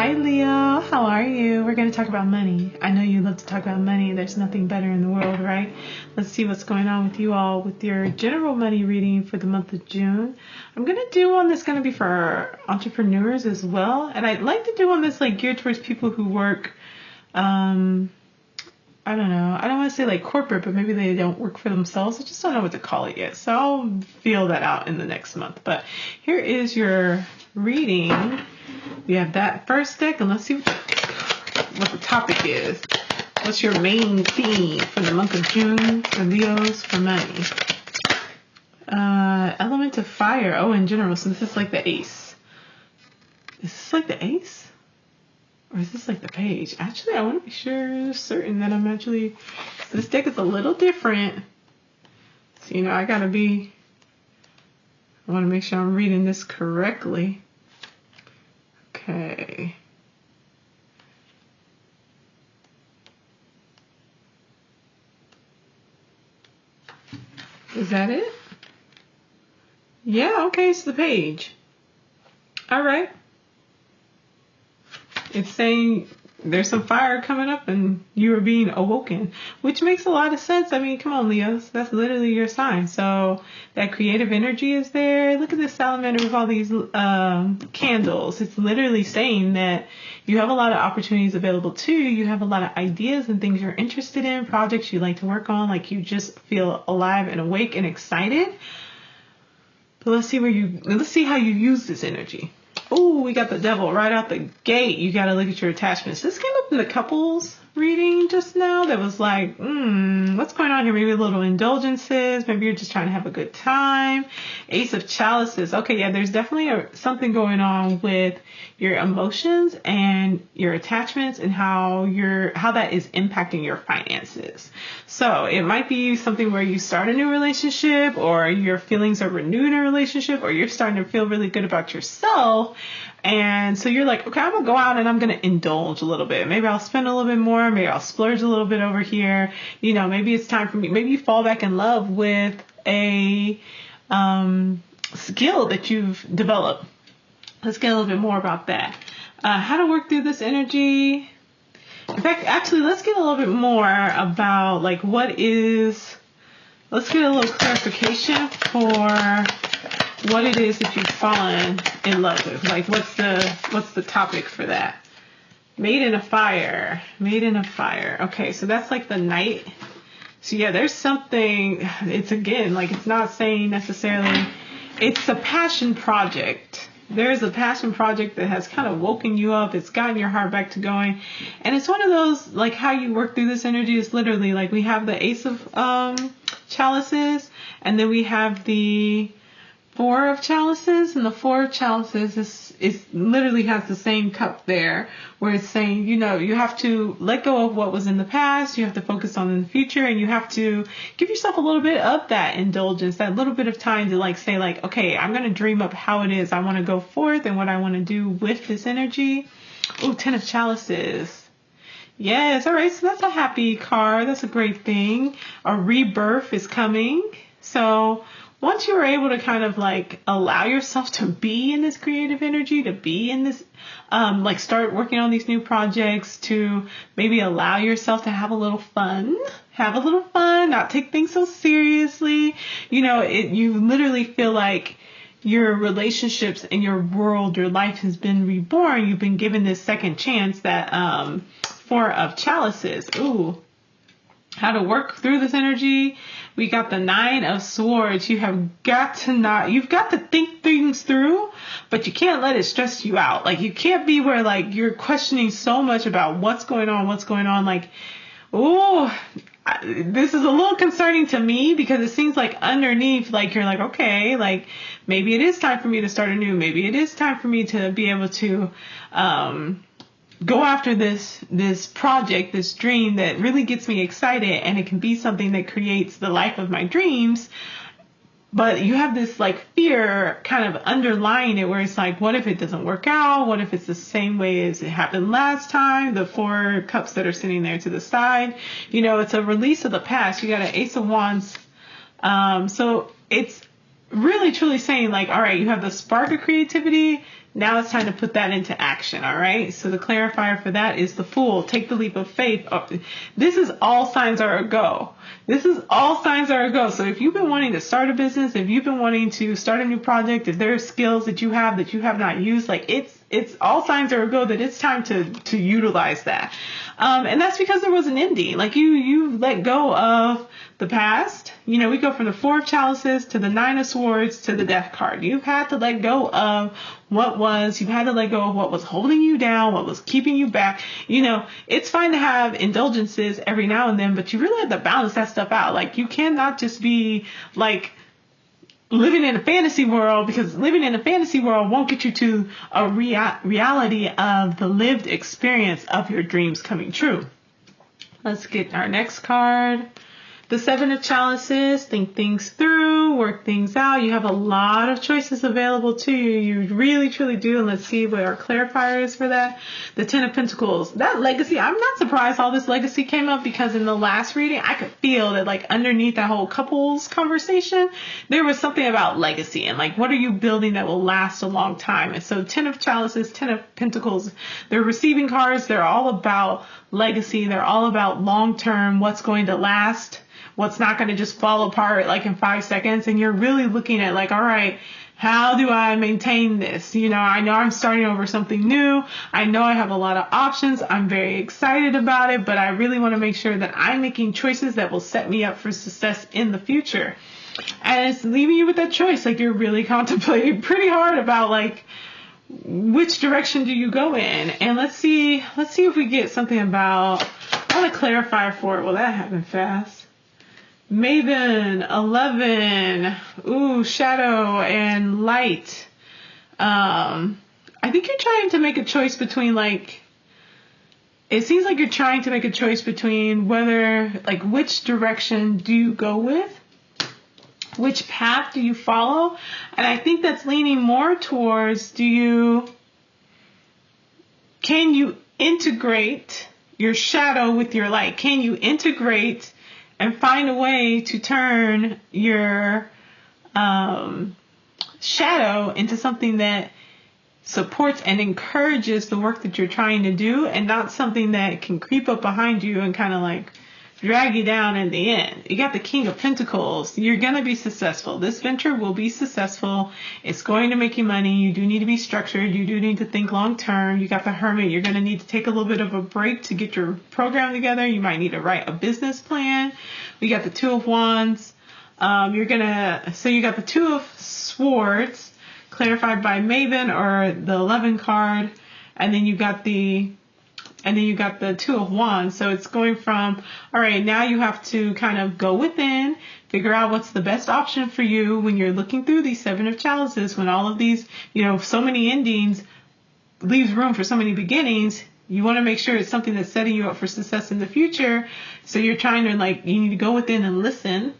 Hi Leo, how are you? We're going to talk about money. I know you love to talk about money. There's nothing better in the world, right? Let's see what's going on with you all with your general money reading for the month of June. I'm going to do one that's going to be for entrepreneurs as well. And I'd like to do one that's like geared towards people who work, I don't know. I don't want to say like corporate, but maybe they don't work for themselves. I just don't know what to call it yet. So I'll feel that out in the next month. But here is your reading. We have that first deck, and let's see what the topic is. What's your main theme for the month of June for Leos for money? Element of fire. Oh, in general. So this is like the ace. Is this like the ace? Or is this like the page? Actually, I want to be certain that I'm actually... This deck is a little different. So, I want to make sure I'm reading this correctly. Okay. Is that it? Yeah, okay, it's the page. All right. It's saying there's some fire coming up and you are being awoken, which makes a lot of sense. I mean, come on, Leos. That's literally your sign. So that creative energy is there. Look at this salamander with all these candles. It's literally saying that you have a lot of opportunities available to you. You have a lot of ideas and things you're interested in, projects you like to work on, like you just feel alive and awake and excited. But let's see how you use this energy. Oh, we got the devil right out the gate. You got to look at your attachments. This came up in the couples reading just now. That was like, what's going on here? Maybe a little indulgences. Maybe you're just trying to have a good time. Ace of chalices. Okay, yeah, there's definitely something going on with your emotions and your attachments and how that is impacting your finances. So it might be something where you start a new relationship, or your feelings are renewed in a relationship, or you're starting to feel really good about yourself. And so you're like, okay, I'm going to go out and I'm going to indulge a little bit. Maybe I'll spend a little bit more. Maybe I'll splurge a little bit over here. Maybe it's time for me. Maybe you fall back in love with a skill that you've developed. Let's get a little bit more about that. How to work through this energy. In fact, actually, let's get a little bit more about let's get a little clarification for what it is that you've fallen in love with. Like, what's the topic for that? Made in a fire. Okay, so that's like the night. So yeah, there's something, it's again, like it's not saying necessarily, it's a passion project. There's a passion project that has kind of woken you up. It's gotten your heart back to going. And it's one of those, like, how you work through this energy is literally like we have the Ace of Chalices, and then we have the Four of Chalices, and the Four of Chalices is literally has the same cup there, where it's saying, you have to let go of what was in the past, you have to focus on the future, and you have to give yourself a little bit of that indulgence, that little bit of time to say okay, I'm going to dream up how it is I want to go forth and what I want to do with this energy. Oh, Ten of Chalices. Yes, all right, so that's a happy card. That's a great thing. A rebirth is coming. So once you're able to kind of allow yourself to be in this creative energy, to be in this, start working on these new projects, to maybe allow yourself to have a little fun, not take things so seriously. You literally feel like your relationships and your world, your life has been reborn. You've been given this second chance, that Four of Chalices. Ooh. How to work through this energy. We got the Nine of Swords. You've got to think things through, but you can't let it stress you out. Like, you can't be where you're questioning so much about what's going on. This is a little concerning to me, because it seems like underneath, you're okay, maybe it is time for me to start anew. Maybe it is time for me to be able to, go after this project, this dream that really gets me excited, and it can be something that creates the life of my dreams. But you have this fear kind of underlying it, where it's what if it doesn't work out? What if it's the same way as it happened last time? The Four Cups that are sitting there to the side, it's a release of the past. You got an Ace of Wands. So it's really truly saying like, all right, you have the spark of creativity. Now it's time to put that into action. All right. So the clarifier for that is the Fool. Take the leap of faith. This is all signs are a go. This is all signs are a go. So if you've been wanting to start a business, if you've been wanting to start a new project, if there are skills that you have not used, like it's all signs are a go that it's time to utilize that. And that's because there was an ending. Like you let go of the past. You know, we go from the Four of Chalices to the Nine of Swords to the Death card. You've had to let go of what was. You've had to let go of what was holding you down, what was keeping you back. You know, it's fine to have indulgences every now and then, but you really have to balance that stuff out. Like you cannot just be like living in a fantasy world, because living in a fantasy world won't get you to a reality of the lived experience of your dreams coming true. Let's get our next card. The Seven of Chalices. Think things through, work things out. You have a lot of choices available to you. You really, truly do. And let's see what our clarifier is for that. The Ten of Pentacles. That legacy, I'm not surprised all this legacy came up, because in the last reading, I could feel that like underneath that whole couples conversation, there was something about legacy and like, what are you building that will last a long time? And so Ten of Chalices, Ten of Pentacles, they're receiving cards. They're all about legacy. They're all about long-term, what's going to last, what's not going to just fall apart like in 5 seconds. And you're really looking at like, all right, how do I maintain this? You know I'm starting over something new. I know I have a lot of options. I'm very excited about it, but I really want to make sure that I'm making choices that will set me up for success in the future. And it's leaving you with that choice. Like you're really contemplating pretty hard about like, which direction do you go in? And let's see if we get something about, I want to clarify for it. Well, that happened fast. Maven, 11, shadow and light. I think you're trying to make a choice between like, it seems like you're trying to make a choice between whether, like, which direction do you go with? Which path do you follow? And I think that's leaning more towards, can you integrate your shadow with your light? Can you integrate and find a way to turn your shadow into something that supports and encourages the work that you're trying to do, and not something that can creep up behind you and kind of like drag you down in the end? You got the King of Pentacles. You're going to be successful. This venture will be successful. It's going to make you money. You do need to be structured. You do need to think long term. You got the Hermit. You're going to need to take a little bit of a break to get your program together. You might need to write a business plan. We got the Two of Wands. So you got the Two of Swords clarified by Maven, or the 11 card. And then you got the Two of Wands. So it's going from, all right, now you have to kind of go within, figure out what's the best option for you when you're looking through these Seven of Chalices, when all of these, so many endings leaves room for so many beginnings. You want to make sure it's something that's setting you up for success in the future. So you're trying to you need to go within and listen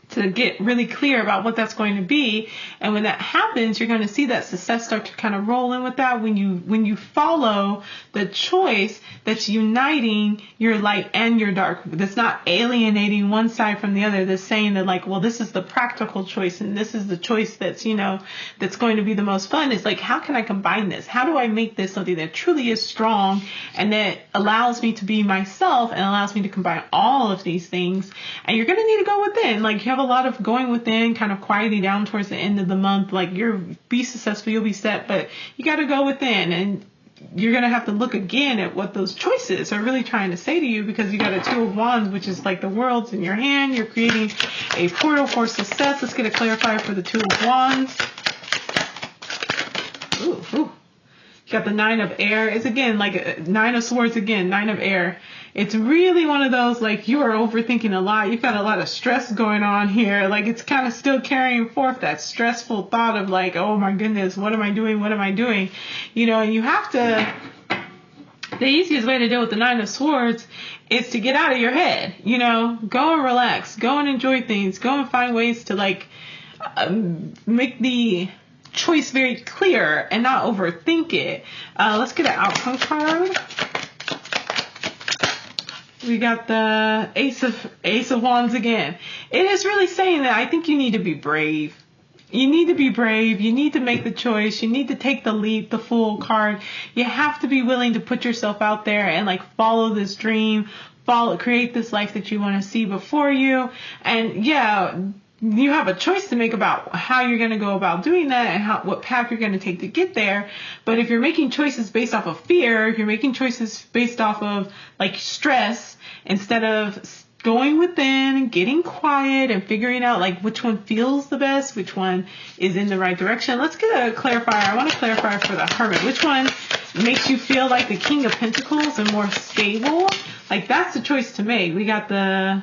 to get really clear about what that's going to be. And when that happens, you're going to see that success start to kind of roll in with that when you follow the choice that's uniting your light and your dark, that's not alienating one side from the other, that's saying that like, well, this is the practical choice and this is the choice that's, that's going to be the most fun. It's like, how can I combine this? How do I make this something that truly is strong and that allows me to be myself and allows me to combine all of these things? And you're going to need to go within. Like, you have a lot of going within, kind of quieting down towards the end of the month. Like, be successful, you'll be set, but you got to go within, and you're going to have to look again at what those choices are really trying to say to you, because you got a Two of Wands, which is like the world's in your hand. You're creating a portal for success. Let's get a clarifier for the Two of Wands. Ooh. You got the Nine of Air. It's again like a Nine of Swords again, Nine of Air. It's really one of those, like, you are overthinking a lot. You've got a lot of stress going on here. Like, it's kind of still carrying forth that stressful thought of like, oh my goodness, what am I doing? What am I doing? And you have to, the easiest way to deal with the Nine of Swords is to get out of your head, go and relax, go and enjoy things, go and find ways to make the choice very clear and not overthink it. Let's get an outcome card. We got the Ace of Wands again. It is really saying that I think you need to be brave. You need to be brave. You need to make the choice. You need to take the leap, the full card. You have to be willing to put yourself out there and like follow this dream, create this life that you want to see before you. And yeah, you have a choice to make about how you're going to go about doing that and what path you're going to take to get there. But if you're making choices based off of fear, if you're making choices based off of like stress, instead of going within and getting quiet and figuring out like which one feels the best, which one is in the right direction. Let's get a clarifier. I want to clarify for the Hermit. Which one makes you feel like the King of Pentacles and more stable? Like that's the choice to make. We got the...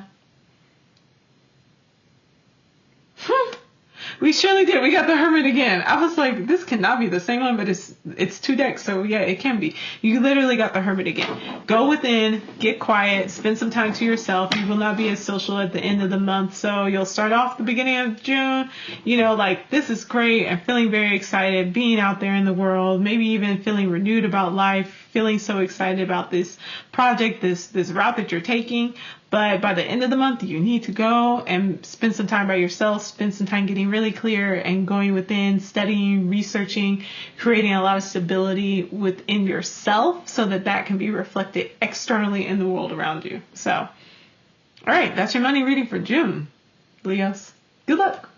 We surely did. We got the Hermit again. I was like, this cannot be the same one, but it's 2 decks, so yeah, it can be. You literally got the Hermit again. Go within, get quiet, spend some time to yourself. You will not be as social at the end of the month, so you'll start off the beginning of June, you know, like, this is great. I'm feeling very excited, being out there in the world, maybe even feeling renewed about life, feeling so excited about this project, this route that you're taking. But by the end of the month, you need to go and spend some time by yourself, spend some time getting really clear and going within, studying, researching, creating a lot of stability within yourself so that can be reflected externally in the world around you. So, all right, that's your money reading for June, Leos. Good luck.